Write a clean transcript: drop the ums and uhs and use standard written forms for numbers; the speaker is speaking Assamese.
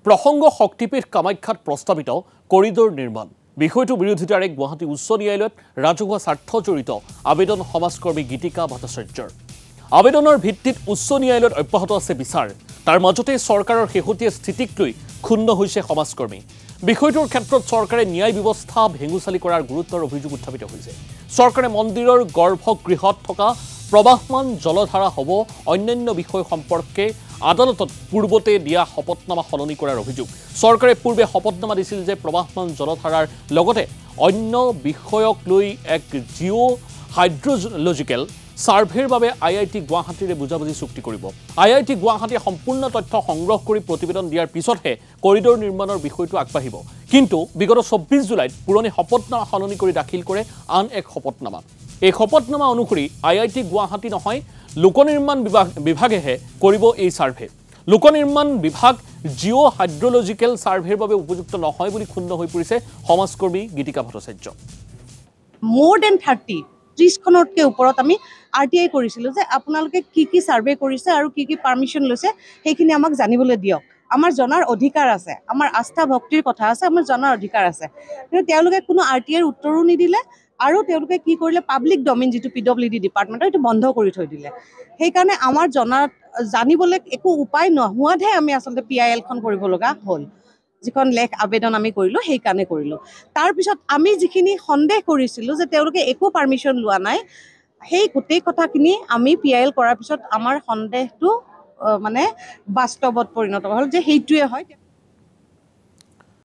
প্ৰসংগ শক্তিপীঠ কামাখ্যাত প্ৰস্তাৱিত কৰিডৰ নিৰ্মাণ বিষয়টো বিৰোধিতাৰে গুৱাহাটী উচ্চ ন্যায়ালয়ত ৰাজহুৱা স্বাৰ্থ জড়িত আবেদন সমাজকৰ্মী গীতিকা ভট্টাচাৰ্যৰ আবেদনৰ ভিত্তিত উচ্চ ন্যায়ালয়ত অব্যাহত আছে বিচাৰ তাৰ মাজতে চৰকাৰৰ শেহতীয়া স্থিতিক লৈ ক্ষুণ্ণ হৈছে সমাজকৰ্মী বিষয়টোৰ ক্ষেত্ৰত চৰকাৰে ন্যায় ব্যৱস্থা ভেঙুচালি কৰাৰ গুৰুত্বৰ অভিযোগ উত্থাপিত হৈছে চৰকাৰে মন্দিৰৰ গৰ্ভগৃহত থকা প্ৰবাহমান জলধাৰা হ'ব অন্যান্য বিষয় সম্পৰ্কে আদালতত পূৰ্বতে দিয়া শপতনামা সলনি কৰাৰ অভিযোগ চৰকাৰে পূৰ্বে শপতনামা দিছিল যে প্ৰবাহমান জলধাৰাৰ লগতে অন্য বিষয়ক লৈ এক জিঅ' হাইড্ৰলজিকেল সাৰ্ভেৰ বাবে আইআইটি গুৱাহাটীৰে বুজাবুজি চুক্তি কৰিব আইআইটি গুৱাহাটীয়ে সম্পূৰ্ণ তথ্য সংগ্ৰহ কৰি প্ৰতিবেদন দিয়াৰ পিছতহে কৰিডৰ নিৰ্মাণৰ বিষয়টো আগবাঢ়িব কিন্তু বিগত 24 জুলাইত পুৰণি শপতনামা সলনি কৰি দাখিল কৰে আন এক শপতনামা এই শপতনামা অনুসৰি আইআইটি গুৱাহাটী নহয় লোকনিৰ্মাণ বিভাগেহে কৰিব এই সাৰ্ভে লোকনিৰ্মাণ বিভাগ জিঅ' হাইড্ৰলজিকেল সাৰ্ভেৰ বাবে উপযুক্ত নহয় বুলি ক্ষুণ্ণ হৈ পৰিছে সমাজকৰ্মী গীতিকা ভট্টাচাৰ্য more than 30 খনতকে ওপৰত আমি আৰটিআই কৰিছিলো যে আপোনালোকে কি সাৰ্ভে কৰিছে আৰু কি পাৰমিশন লৈছে সেইখিনি আমাক জানিবলৈ দিয়ক আমাৰ জনাৰ অধিকাৰ আছে আমাৰ আস্থা ভক্তিৰ কথা আছে আমাৰ জনাৰ অধিকাৰ আছে কিন্তু তেওঁলোকে কোনো আৰটিআইৰ উত্তৰো নিদিলে আৰু তেওঁলোকে কি কৰিলে পাব্লিক ডমেইন যেটো পিডব্লিউডি ডিপাৰ্টমেন্টৰ এটা বন্ধ কৰি থৈ দিলে সেই কাৰণে আমাৰ জানিবলৈ একো উপায় নোহোৱাতহে আমি আসলে পিআইএল খন কৰিব লগা হ'ল যিখন লেখ আবেদন আমি কৰিলো সেই কাৰণে কৰিলো তাৰ পিছত আমি যিখিনি সন্দেহ কৰিছিলো যে তেওঁলোকে একো পাৰমিশন লোৱা নাই সেই গোটেই কথাখিনি আমি পিআইএল কৰাৰ পিছত আমাৰ সন্দেহটো মানে বাস্তৱত পৰিণত হ'ল যে সেইটোৱে হয়